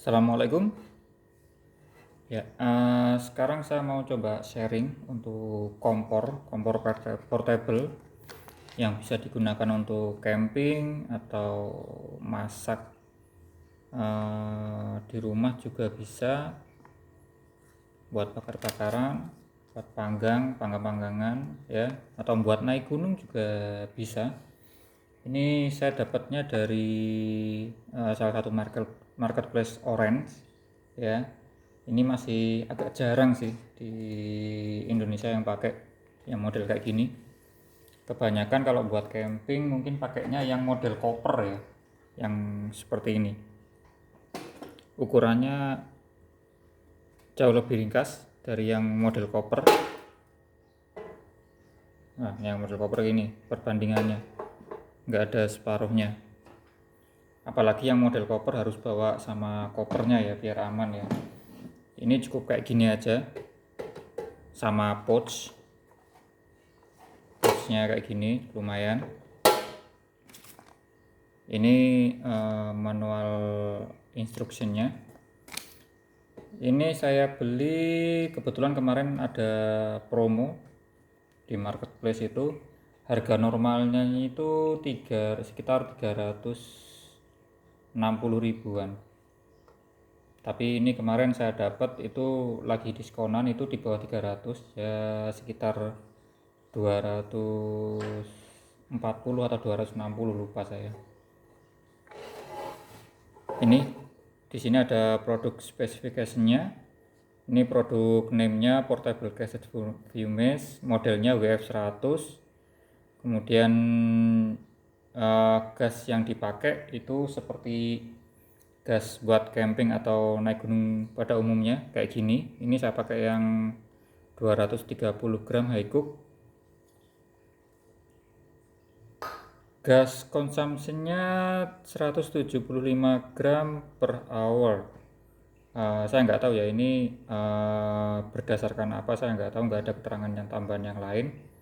Assalamualaikum. Ya, sekarang saya mau coba sharing untuk kompor portable yang bisa digunakan untuk camping atau masak di rumah juga bisa, buat bakar-bakaran, buat panggangan ya, atau buat naik gunung juga bisa. Ini saya dapatnya dari salah satu marketplace Orange ya. Ini masih agak jarang sih di Indonesia yang pakai yang model kayak gini. Kebanyakan kalau buat camping mungkin pakainya yang model koper ya, yang seperti ini. Ukurannya jauh lebih ringkas dari yang model koper. Nah, yang model koper ini perbandingannya nggak ada separuhnya. Apalagi yang model koper harus bawa sama kopernya ya biar aman ya. Ini cukup kayak gini aja, sama pouchnya kayak gini lumayan. Ini manual instructionnya. Ini saya beli kebetulan kemarin ada promo di marketplace itu. Harga normalnya itu sekitar 360 ribuan. Tapi ini kemarin saya dapat itu lagi diskonan, itu di bawah 300 ya, sekitar 240 atau 260, lupa saya. Ini di sini ada produk specification-nya. Ini produk name-nya Portable Cassette Fumez, modelnya WF100. Kemudian gas yang dipakai itu seperti gas buat camping atau naik gunung pada umumnya kayak gini. Ini saya pakai yang 230 gram high cook. Gas consumption-nya 175 gram per hour. Saya nggak tahu ya ini berdasarkan apa, saya nggak tahu, nggak ada keterangan yang tambahan yang lain.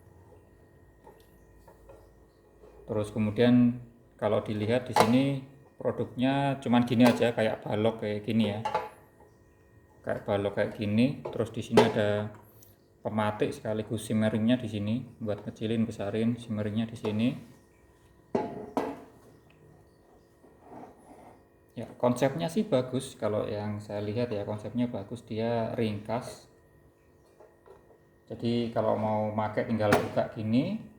Terus kemudian kalau dilihat di sini produknya cuman gini aja, kayak balok kayak gini ya, kayak balok kayak gini. Terus di sini ada pematik sekaligus simmeringnya di sini buat kecilin besarin simmeringnya di sini. Ya, konsepnya sih bagus, kalau yang saya lihat ya konsepnya bagus, dia ringkas. Jadi kalau mau pakai tinggal buka gini,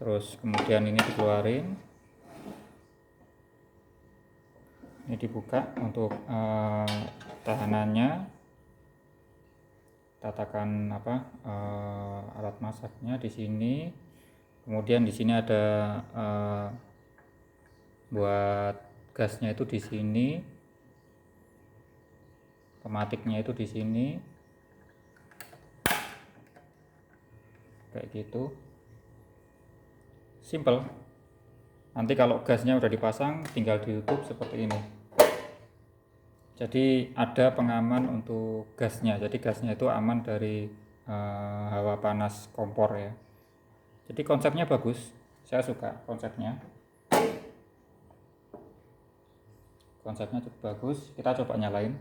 terus kemudian ini dikeluarin, ini dibuka untuk tahanannya, tatakan alat masaknya di sini. Kemudian di sini ada buat gasnya itu di sini, pematiknya itu di sini, kayak gitu. Simple. Nanti kalau gasnya udah dipasang tinggal ditutup seperti ini. Jadi ada pengaman untuk gasnya. Jadi gasnya itu aman dari hawa panas kompor ya. Jadi konsepnya bagus. Saya suka konsepnya. Konsepnya cukup bagus. Kita coba nyalain.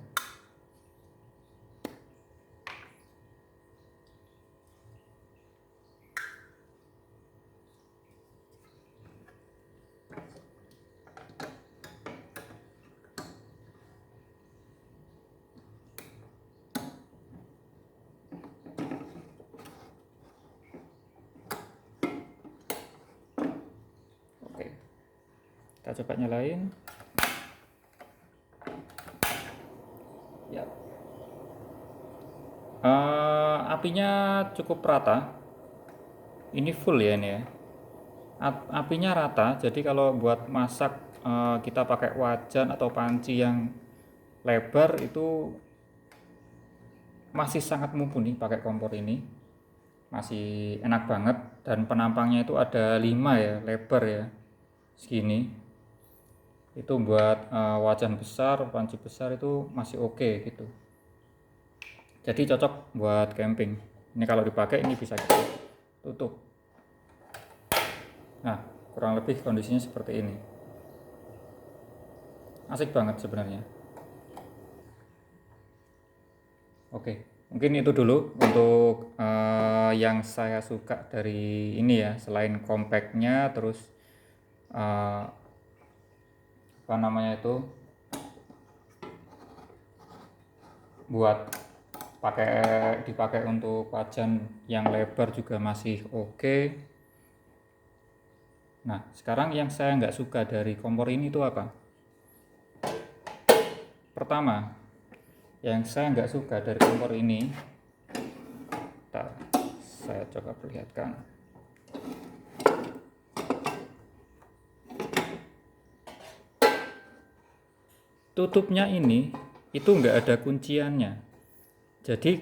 Oke. Kita coba nyalain. Ya. Apinya cukup rata. Ini full ya ini ya. Apinya rata, jadi kalau buat masak kita pakai wajan atau panci yang lebar itu masih sangat mumpuni pakai kompor ini. Masih enak banget, dan penampangnya itu ada 5 ya, lebar ya, segini. Itu buat wajan besar, panci besar itu masih oke gitu. Jadi cocok buat camping. Ini kalau dipakai ini bisa kita tutup. Nah, kurang lebih kondisinya seperti ini. asik banget sebenarnya. Oke, mungkin itu dulu untuk yang saya suka dari ini ya, selain compactnya, terus eh, apa namanya itu, buat dipakai untuk wajan yang lebar juga masih oke. Nah, sekarang yang saya nggak suka dari kompor ini itu apa? Pertama, yang saya nggak suka dari kompor ini, bentar, saya coba perlihatkan. Tutupnya ini itu nggak ada kunciannya, jadi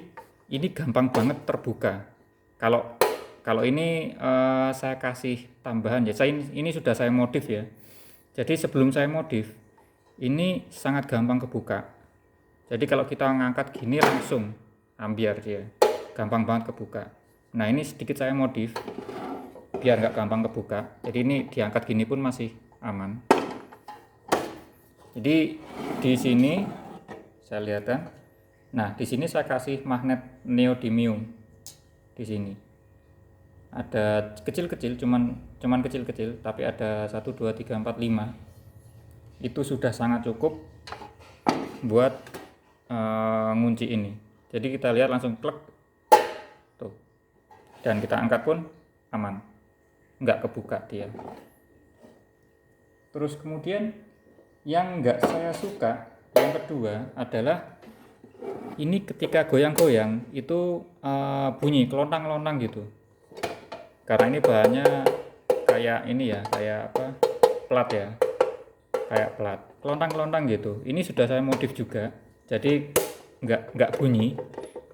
ini gampang banget terbuka. Kalau ini saya kasih tambahan ya, ini sudah saya modif ya. Jadi sebelum saya modif, ini sangat gampang kebuka. Jadi kalau kita ngangkat gini langsung ambiar dia, gampang banget kebuka. Nah ini sedikit saya modif biar nggak gampang kebuka. Jadi ini diangkat gini pun masih aman. Jadi di sini saya lihatkan. Nah di sini saya kasih magnet neodymium di sini. Ada kecil-kecil, cuman kecil-kecil, tapi ada 1, 2, 3, 4, 5. Itu sudah sangat cukup buat ngunci ini. Jadi kita lihat langsung klek tuh, dan kita angkat pun aman, nggak kebuka dia. Terus kemudian yang nggak saya suka yang kedua adalah ini ketika goyang-goyang itu bunyi kelontang-kelontang gitu, karena ini bahannya kayak ini ya, kayak apa, plat ya, kayak plat kelontang-kelontang gitu. Ini sudah saya modif juga, jadi nggak bunyi,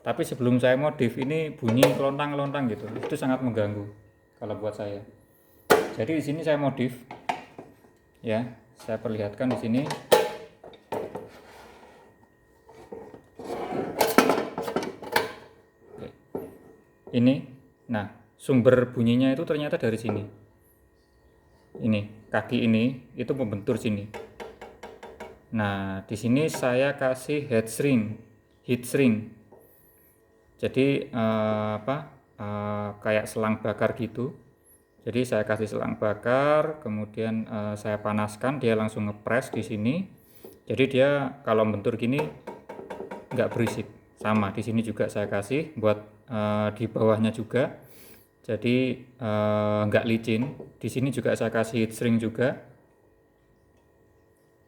tapi sebelum saya modif ini bunyi kelontang-kelontang gitu. Itu sangat mengganggu kalau buat saya. Jadi di sini saya modif ya, saya perlihatkan di sini. Oke. Ini, nah sumber bunyinya itu ternyata dari sini. Ini kaki ini itu membentur sini. Nah di sini saya kasih heat shrink. Jadi kayak selang bakar gitu. Jadi saya kasih selang bakar, kemudian saya panaskan, dia langsung ngepres di sini. Jadi dia kalau bentur gini nggak berisik. Sama di sini juga saya kasih buat di bawahnya juga. Jadi nggak licin. Di sini juga saya kasih heat shrink juga.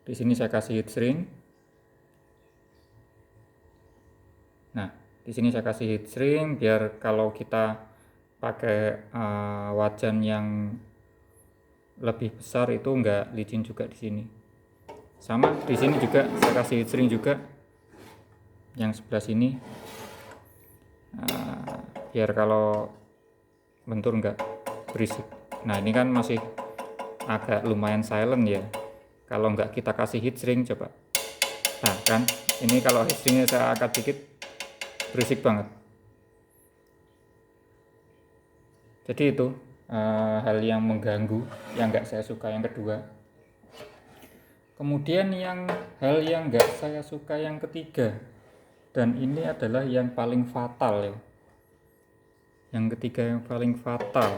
Di sini saya kasih heat shrink. Nah, di sini saya kasih heat shrink biar kalau kita pakai wajan yang lebih besar itu nggak licin juga di sini. Sama di sini juga saya kasih heat shrink juga yang sebelah sini, biar kalau bentur nggak berisik. Nah ini kan masih agak lumayan silent ya. Kalau nggak kita kasih heat shrink, coba. Nah kan, ini kalau heat shrinknya saya angkat dikit, berisik banget. Jadi itu hal yang mengganggu, yang nggak saya suka yang kedua. Kemudian hal yang nggak saya suka yang ketiga, dan ini adalah yang paling fatal ya. Yang ketiga yang paling fatal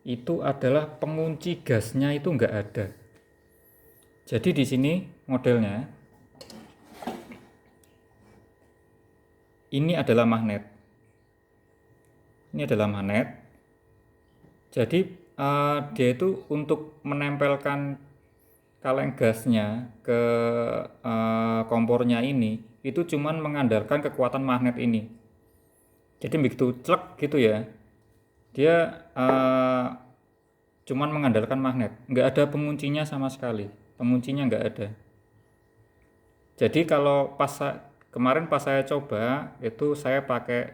itu adalah pengunci gasnya itu nggak ada. Jadi di sini modelnya ini adalah magnet. Ini adalah magnet. Jadi dia itu untuk menempelkan kaleng gasnya ke kompornya ini itu cuman mengandalkan kekuatan magnet ini. Jadi begitu clek gitu ya, dia cuman mengandalkan magnet, nggak ada penguncinya sama sekali, penguncinya nggak ada. Jadi kalau kemarin pas saya coba itu saya pakai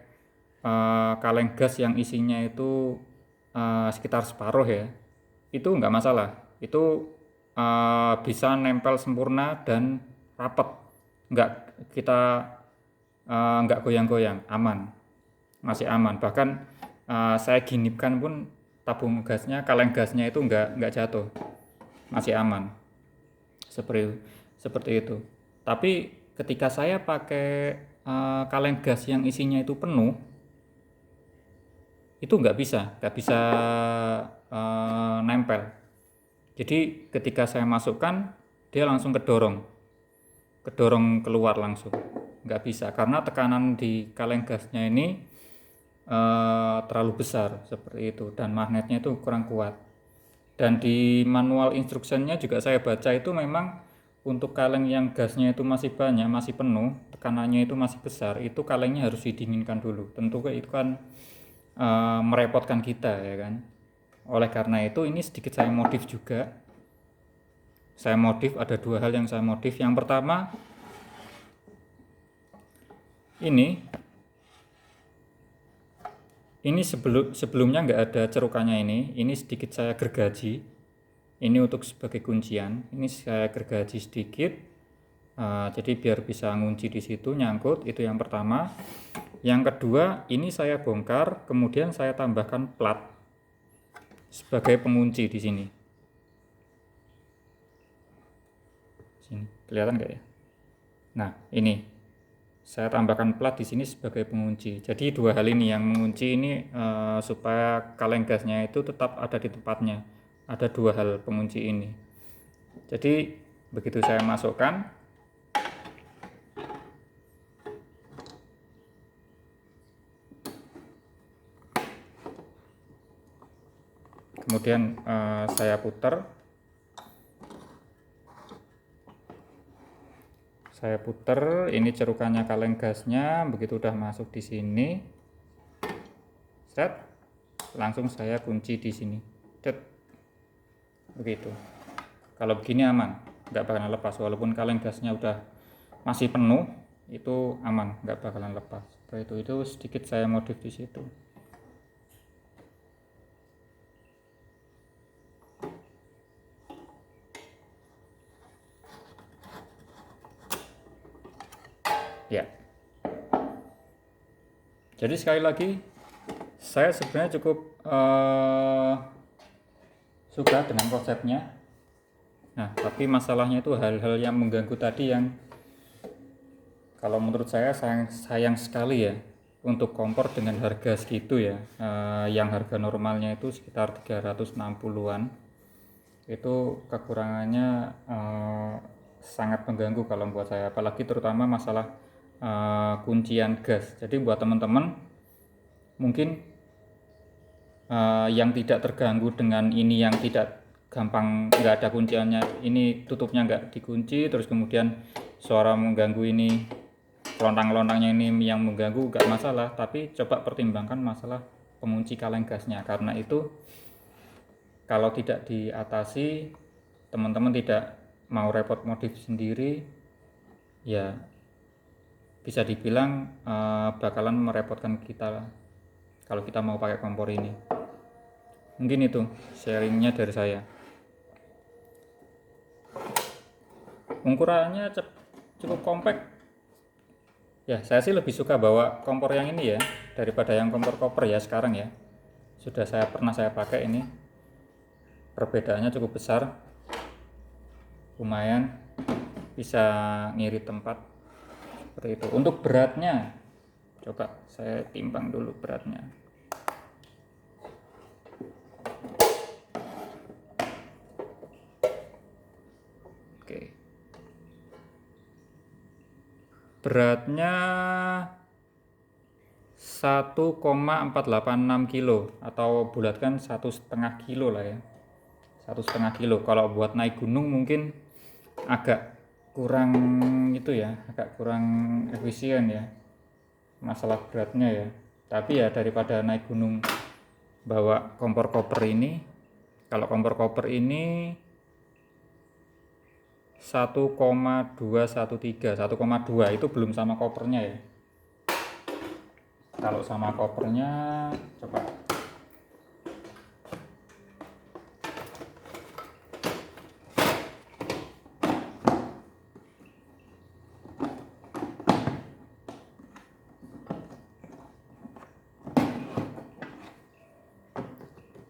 kaleng gas yang isinya itu sekitar separuh ya, itu nggak masalah, itu bisa nempel sempurna dan rapet, nggak goyang-goyang, aman, masih aman. Bahkan saya ginipkan pun tabung gasnya, kaleng gasnya itu nggak jatuh, masih aman. seperti itu. Tapi ketika saya pakai kaleng gas yang isinya itu penuh, itu nggak bisa nempel. Jadi ketika saya masukkan, dia langsung kedorong keluar langsung, nggak bisa karena tekanan di kaleng gasnya ini terlalu besar seperti itu, dan magnetnya itu kurang kuat. Dan di manual instructionnya juga saya baca itu memang untuk kaleng yang gasnya itu masih banyak, masih penuh, tekanannya itu masih besar, itu kalengnya harus didinginkan dulu. Tentu itu kan merepotkan kita ya kan. Oleh karena itu ini sedikit saya modif juga. Saya modif, ada dua hal yang saya modif. Yang pertama, ini sebelumnya nggak ada cerukannya, ini sedikit saya gergaji. Ini untuk sebagai kuncian, ini saya gergaji sedikit, jadi biar bisa ngunci di situ, nyangkut. Itu yang pertama. Yang kedua, ini saya bongkar, kemudian saya tambahkan plat sebagai pengunci di sini. Sini, kelihatan nggak ya? Nah, ini saya tambahkan plat di sini sebagai pengunci. Jadi dua hal ini yang mengunci ini supaya kaleng gasnya itu tetap ada di tempatnya. Ada dua hal pengunci ini. Jadi begitu saya masukkan, kemudian saya putar, ini cerukannya kaleng gasnya. Begitu udah masuk di sini, set, langsung saya kunci di sini, set, begitu. Kalau begini aman, nggak bakalan lepas, walaupun kaleng gasnya udah masih penuh, itu aman, nggak bakalan lepas. Itu sedikit saya modif di situ. Ya. Jadi sekali lagi, saya sebenarnya cukup suka dengan konsepnya. Nah, tapi masalahnya itu hal-hal yang mengganggu tadi, yang kalau menurut saya sayang sekali ya, untuk kompor dengan harga segitu ya, yang harga normalnya itu sekitar 360-an, itu kekurangannya sangat mengganggu kalau buat saya, apalagi terutama masalah kuncian gas. Jadi buat teman-teman mungkin yang tidak terganggu dengan ini, yang tidak gampang, nggak ada kunciannya, ini tutupnya nggak dikunci, terus kemudian suara mengganggu ini, lontang-lontangnya ini yang mengganggu, nggak masalah. Tapi coba pertimbangkan masalah pengunci kaleng gasnya, karena itu kalau tidak diatasi, teman-teman tidak mau repot modif sendiri, ya bisa dibilang bakalan merepotkan kita kalau kita mau pakai kompor ini. Mungkin itu sharingnya dari saya. Ukurannya cukup compact ya. Saya sih lebih suka bawa kompor yang ini ya daripada yang kompor koper ya sekarang ya. Sudah pernah saya pakai ini, perbedaannya cukup besar, lumayan bisa ngirit tempat seperti itu. Untuk beratnya, coba saya timbang dulu beratnya. Oke, beratnya 1,486 kilo, atau bulatkan 1,5 kilo lah ya, 1,5 kilo. Kalau buat naik gunung mungkin agak kurang itu ya, agak kurang efisien ya masalah beratnya ya. Tapi ya daripada naik gunung bawa kompor koper ini, kalau kompor koper ini 1,213, 1,2 itu belum sama kopernya ya. Kalau sama kopernya, coba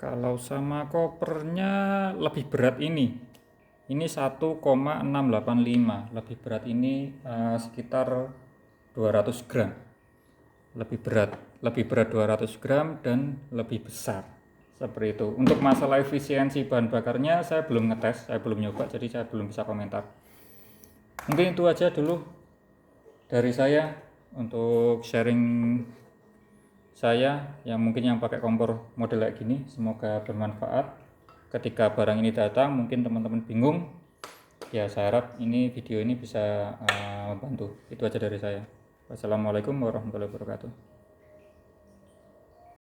kalau sama kopernya lebih berat ini ini 1,685, lebih berat ini sekitar 200 gram, lebih berat 200 gram dan lebih besar seperti itu. Untuk masalah efisiensi bahan bakarnya saya belum ngetes, saya belum nyoba, jadi saya belum bisa komentar. Mungkin itu aja dulu dari saya untuk sharing saya yang mungkin yang pakai kompor model kayak gini. Semoga bermanfaat. Ketika barang ini datang mungkin teman-teman bingung, ya saya harap ini video ini bisa membantu. Itu aja dari saya. Wassalamualaikum warahmatullahi wabarakatuh.